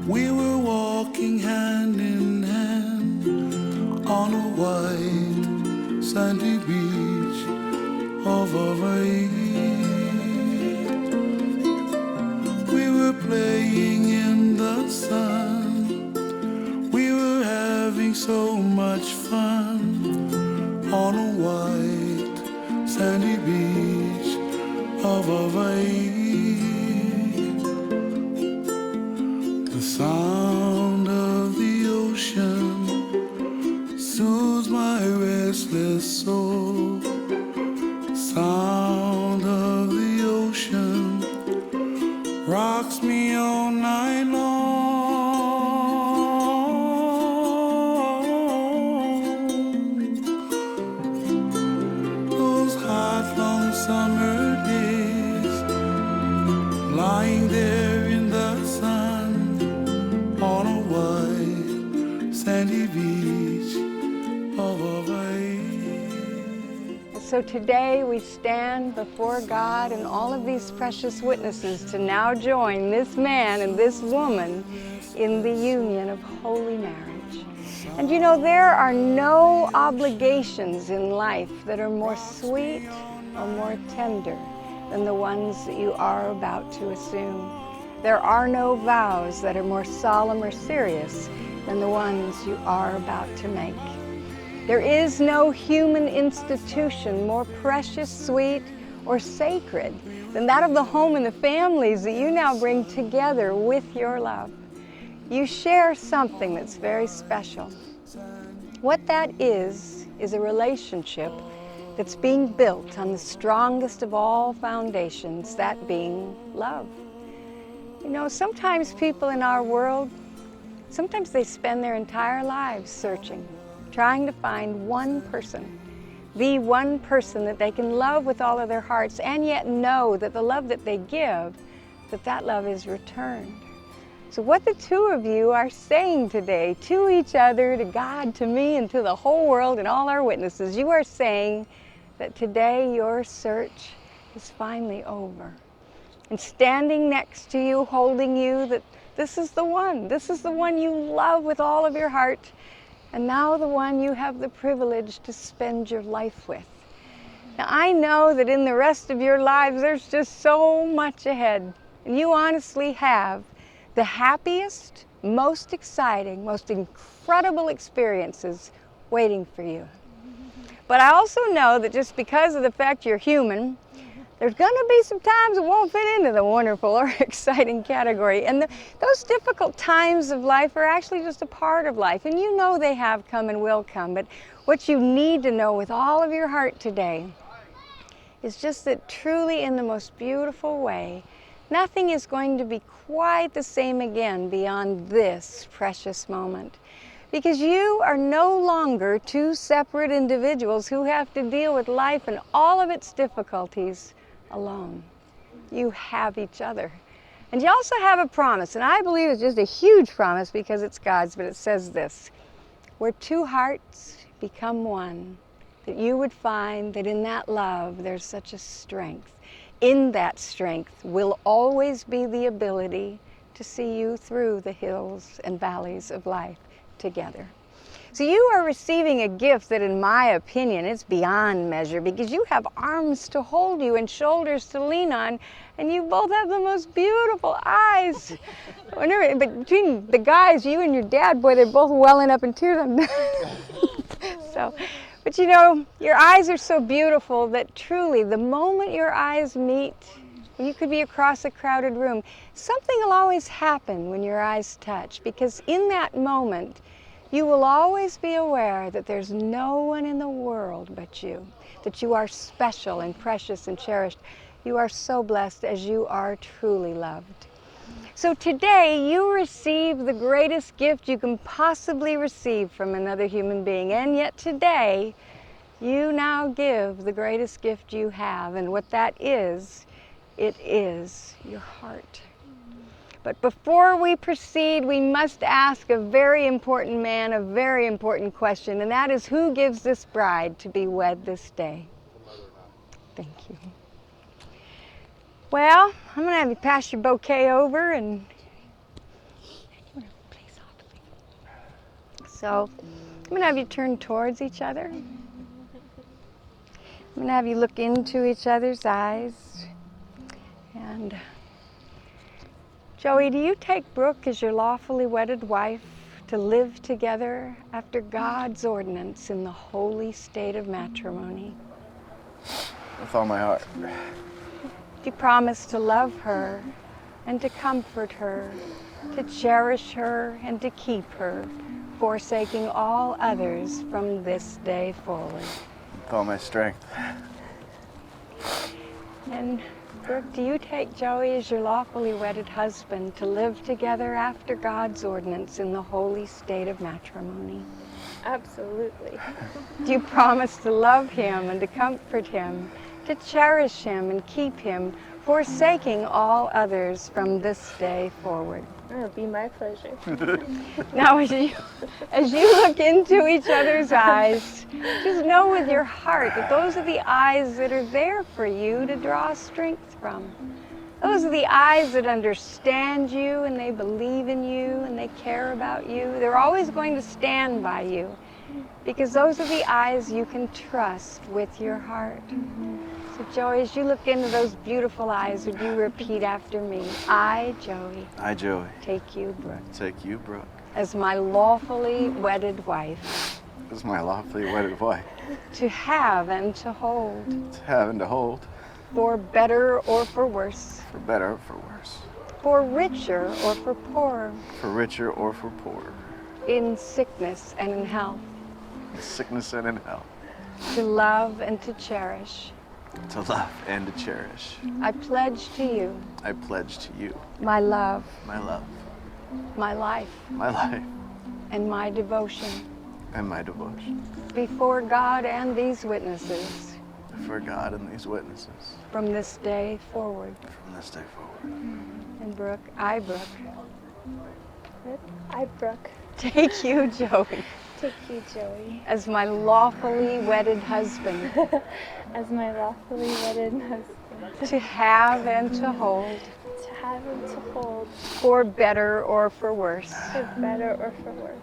We were walking hand in hand on a white sandy beach of Hawaii. We were playing in the sun. We were having so much fun on a white sandy beach of Hawaii. The sound of the ocean soothes my restless soul. The sound of the ocean rocks me all night long. Those hot, long summer days, lying there in the sun on a white sandy beach of Hawaii. So today we stand before God and all of these precious witnesses to now join this man and this woman in the union of holy marriage. And you know, there are no obligations in life that are more sweet or more tender than the ones that you are about to assume. There are no vows that are more solemn or serious than the ones you are about to make. There is no human institution more precious, sweet, or sacred than that of the home and the families that you now bring together with your love. You share something that's very special. What that is a relationship that's being built on the strongest of all foundations, that being love. You know, sometimes people in our world, sometimes they spend their entire lives searching, trying to find one person, the one person that they can love with all of their hearts and yet know that the love that they give, that love is returned. So what the two of you are saying today to each other, to God, to me, and to the whole world and all our witnesses, you are saying that today your search is finally over. And standing next to you, holding you, that this is the one you love with all of your heart, and now the one you have the privilege to spend your life with. Now I know that in the rest of your lives there's just so much ahead, and you honestly have the happiest, most exciting, most incredible experiences waiting for you. But I also know that just because of the fact you're human, there's going to be some times that won't fit into the wonderful or exciting category. And those difficult times of life are actually just a part of life. And you know they have come and will come. But what you need to know with all of your heart today is just that truly in the most beautiful way, nothing is going to be quite the same again beyond this precious moment. Because you are no longer two separate individuals who have to deal with life and all of its difficulties alone. You have each other. And you also have a promise, and I believe it's just a huge promise because it's God's, but it says this: where two hearts become one, that you would find that in that love there's such a strength. In that strength will always be the ability to see you through the hills and valleys of life together. So you are receiving a gift that, in my opinion, is beyond measure, because you have arms to hold you and shoulders to lean on, and you both have the most beautiful eyes. But between the guys, you and your dad, boy, they're both welling up in tears. But you know, your eyes are so beautiful that truly, the moment your eyes meet, you could be across a crowded room, something will always happen when your eyes touch, because in that moment, you will always be aware that there's no one in the world but you, that you are special and precious and cherished. You are so blessed as you are truly loved. So today you receive the greatest gift you can possibly receive from another human being, and yet today you now give the greatest gift you have, and what that is, it is your heart. But before we proceed, we must ask a very important man a very important question, and that is, who gives this bride to be wed this day? Thank you. Well, I'm going to have you pass your bouquet over, and So I'm going to have you turn towards each other. I'm going to have you look into each other's eyes. And Joey, do you take Brooke as your lawfully wedded wife to live together after God's ordinance in the holy state of matrimony? With all my heart. Do you promise to love her and to comfort her, to cherish her and to keep her, forsaking all others from this day forward? With all my strength. And Brooke, do you take Joey as your lawfully wedded husband to live together after God's ordinance in the holy state of matrimony? Absolutely. Do you promise to love him and to comfort him, to cherish him and keep him, forsaking all others from this day forward? It'll be my pleasure. Now, as you look into each other's eyes, just know with your heart that those are the eyes that are there for you to draw strength from. Those are the eyes that understand you and they believe in you and they care about you. They're always going to stand by you because those are the eyes you can trust with your heart. So Joey, as you look into those beautiful eyes, would you repeat after me? I, Joey, I, Joey, take you, Brooke, take you, Brooke, as my lawfully wedded wife, as my lawfully wedded wife, to have and to hold, to have and to hold, for better or for worse, for better or for worse, for richer or for poorer, for richer or for poorer, in sickness and in health, in sickness and in health, to love and to cherish. to love and to cherish. I pledge to you I pledge to you my love, my love, my life, my life, and my devotion and my devotion before God and these witnesses before God and these witnesses from this day forward. from this day forward. And Brooke, I, Brooke, I, Brooke, take you, Joey, take you, Joey, as my lawfully wedded husband, as my lawfully wedded husband, to have and to hold, to have and to hold, for better or for worse, for better or for worse,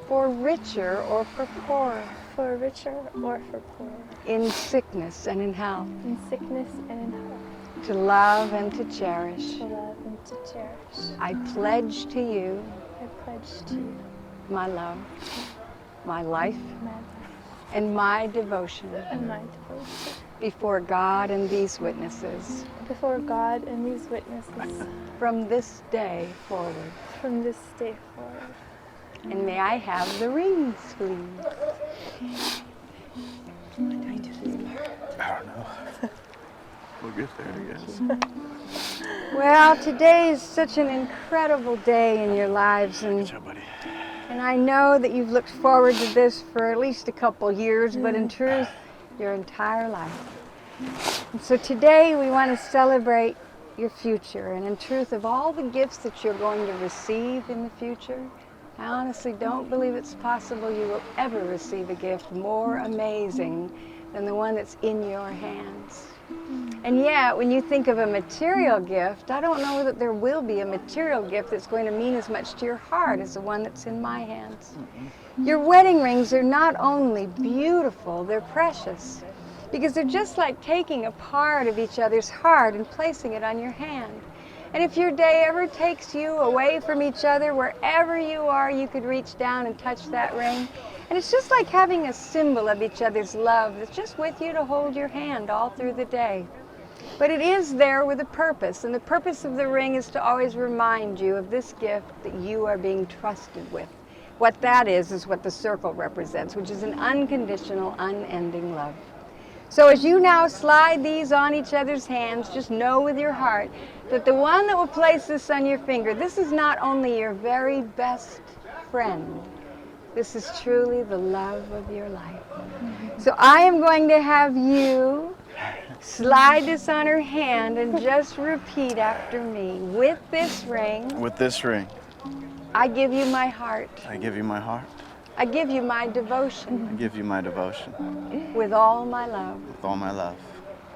for richer or for poorer, for richer or for poorer, in sickness and in health, in sickness and in health, to love and to cherish. to love and to cherish. I pledge to you I pledge to you my love, my life, my life and my devotion and my devotion before God and these witnesses before God and these witnesses from this day forward. from this day forward. And may I have the rings, please? I don't know. We'll get there, I guess. Well, today is such an incredible day in your lives, Good and job, buddy. I know that you've looked forward to this for at least a couple years, but in truth, your entire life. And so today we want to celebrate your future, and in truth, of all the gifts that you're going to receive in the future, I honestly don't believe it's possible you will ever receive a gift more amazing than the one that's in your hands. And yet, when you think of a material gift, I don't know that there will be a material gift that's going to mean as much to your heart as the one that's in my hands. Your wedding rings are not only beautiful, they're precious, because they're just like taking a part of each other's heart and placing it on your hand. And if your day ever takes you away from each other, wherever you are, you could reach down and touch that ring. And it's just like having a symbol of each other's love that's just with you to hold your hand all through the day. But it is there with a purpose, and the purpose of the ring is to always remind you of this gift that you are being trusted with. What that is what the circle represents, which is an unconditional, unending love. So as you now slide these on each other's hands, just know with your heart that the one that will place this on your finger, this is not only your very best friend, this is truly the love of your life. So I am going to have you slide this on her hand and just repeat after me. With this ring, With this ring, I give you my heart. I give you my heart. I give you my devotion I give you my devotion with all my love with all my love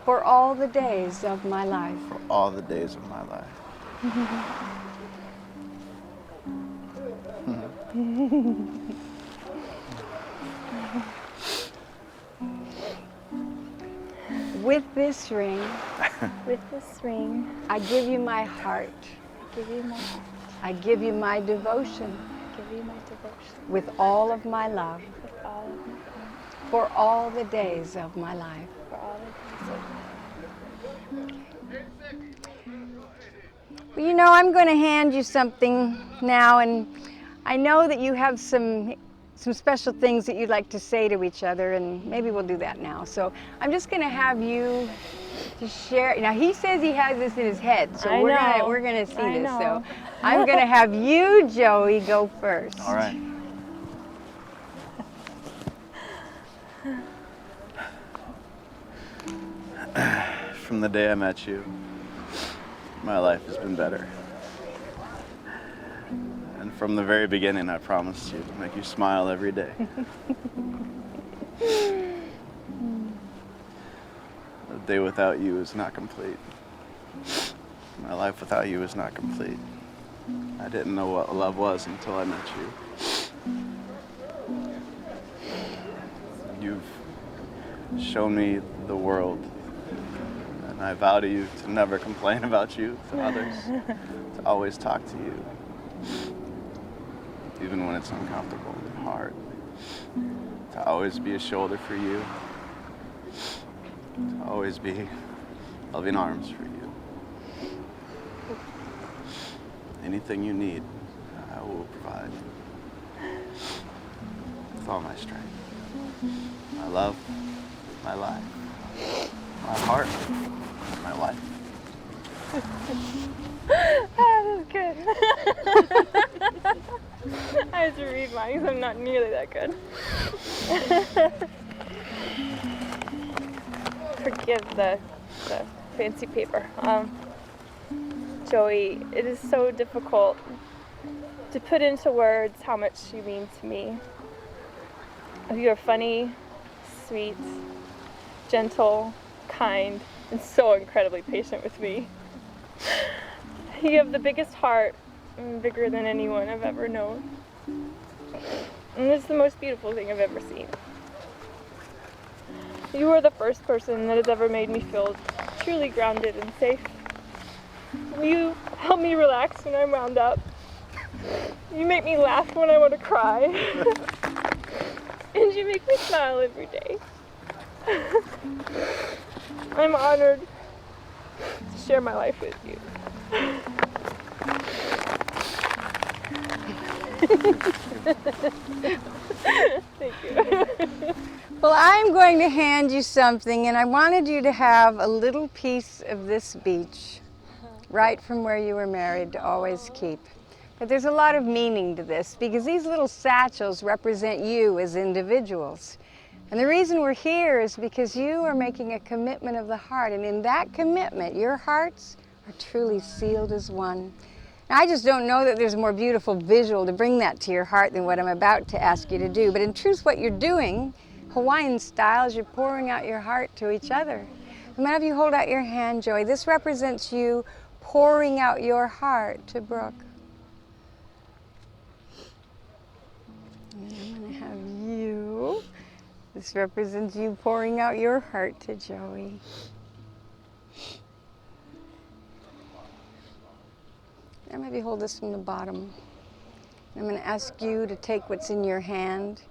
for all the days of my life. for all the days of my life. with this ring, with this ring, I give you my heart. I give you my heart. I give you my devotion I give you my devotion. with all of my love With all of my love. for all the days of my life. For all the days of my life. Well, you know, I'm going to hand you something now, and I know that you have some special things that you'd like to say to each other, and maybe we'll do that now. So I'm just going to have you to share. Now he says he has this in his head, so I we're know. gonna see I this. know. So I'm going to have you, Joey, go first. All right. From the day I met you, my life has been better. And from the very beginning, I promised you to make you smile every day. A day without you is not complete. My life without you is not complete. I didn't know what love was until I met you. You've shown me the world, and I vow to you to never complain about you to others, to always talk to you, even when it's uncomfortable and hard, to always be a shoulder for you, to always be loving arms for you. Anything you need, I will provide with all my strength. My love, my life, my heart, my life. That was good. I have to read mine because I'm not nearly that good. Forgive the fancy paper. Joey, it is so difficult to put into words how much you mean to me. You're funny, sweet, gentle, kind, and so incredibly patient with me. You have the biggest heart, bigger than anyone I've ever known. And it's the most beautiful thing I've ever seen. You are the first person that has ever made me feel truly grounded and safe. You help me relax when I'm wound up. You make me laugh when I want to cry. And you make me smile every day. I'm honored to share my life with you. Thank you. Well, I'm going to hand you something, and I wanted you to have a little piece of this beach, right from where you were married, to always keep. But there's a lot of meaning to this, because these little satchels represent you as individuals. And the reason we're here is because you are making a commitment of the heart, and in that commitment, your hearts are truly sealed as one. Now, I just don't know that there's a more beautiful visual to bring that to your heart than what I'm about to ask you to do. But in truth, what you're doing, Hawaiian style, is you're pouring out your heart to each other. I'm gonna have you hold out your hand, Joey. This represents you pouring out your heart to Brooke. And I'm gonna have you. This represents you pouring out your heart to Joey. And maybe hold this from the bottom. I'm going to ask you to take what's in your hand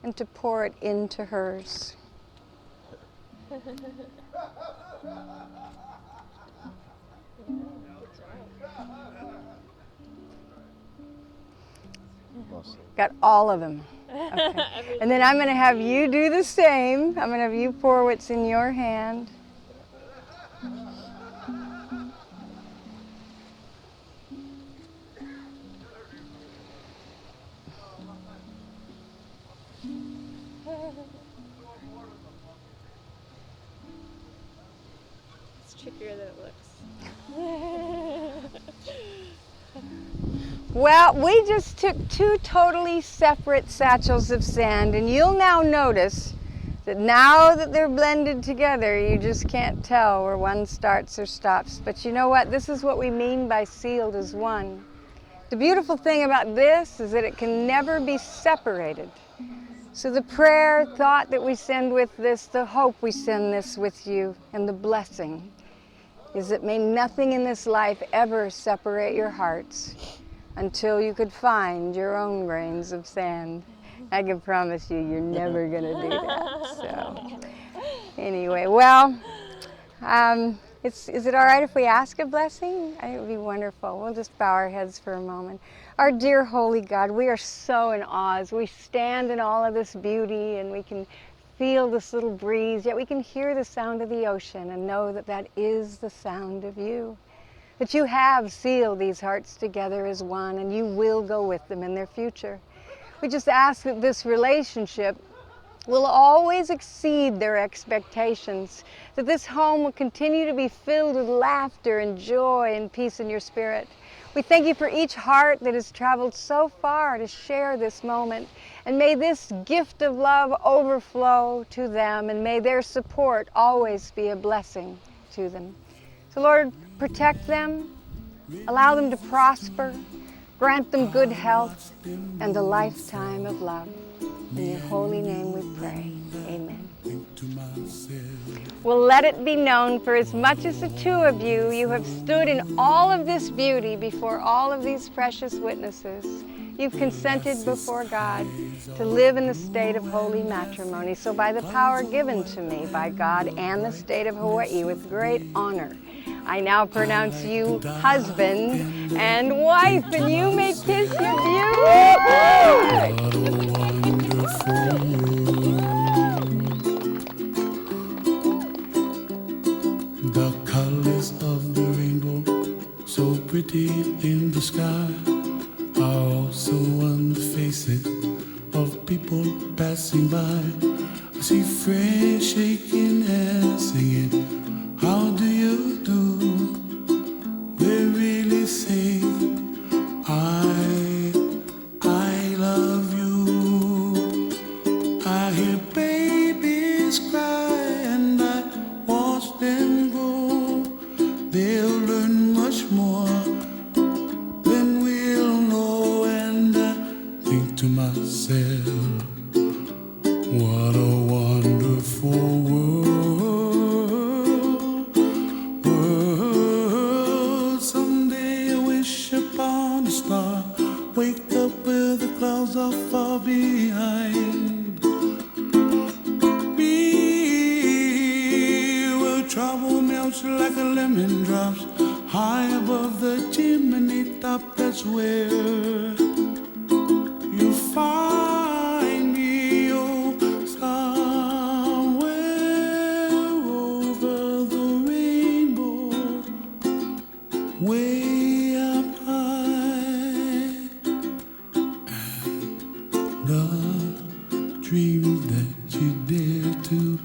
and to pour it into hers. Got all of them. Okay. And then I'm going to have you do the same. I'm going to have you pour what's in your hand. It's trickier than it looks. Well, we just took two totally separate satchels of sand, and you'll now notice that now that they're blended together, you just can't tell where one starts or stops. But you know what? This is what we mean by sealed as one. The beautiful thing about this is that it can never be separated. So the prayer, thought that we send with this, the hope we send this with you, and the blessing is that may nothing in this life ever separate your hearts until you could find your own grains of sand. I can promise you, you're never going to do that. So, anyway, well, is it all right if we ask a blessing? I think it would be wonderful. We'll just bow our heads for a moment. Our dear holy God, we are so in awe as we stand in all of this beauty, and we can feel this little breeze, yet we can hear the sound of the ocean and know that that is the sound of you. That you have sealed these hearts together as one, and you will go with them in their future. We just ask that this relationship will always exceed their expectations, that this home will continue to be filled with laughter and joy and peace in your spirit. We thank you for each heart that has traveled so far to share this moment, and may this gift of love overflow to them, and may their support always be a blessing to them. So Lord, protect them, allow them to prosper, grant them good health and a lifetime of love. In your holy name we pray. Amen. Well, let it be known, for as much as the two of you have stood in all of this beauty before all of these precious witnesses, you've consented before God to live in the state of holy matrimony. So by the power given to me by God and the state of Hawaii, with great honor, I now pronounce you husband and wife, and you may kiss your beautiful The colors of the rainbow, so pretty in the sky, are also on the faces of people passing by. I see friends shaking hands, singing, how do you do? They really say, I love you. I hear babies cry and I watch them grow. They'll learn much more than we'll know. And I think to myself, what a wonderful world. Someday I wish upon a star, wake up where the clouds are far behind me, where trouble melts like a lemon drops high above the chimney top. That's where you find me, oh, somewhere over the rainbow, way up high. And the dream that you dare to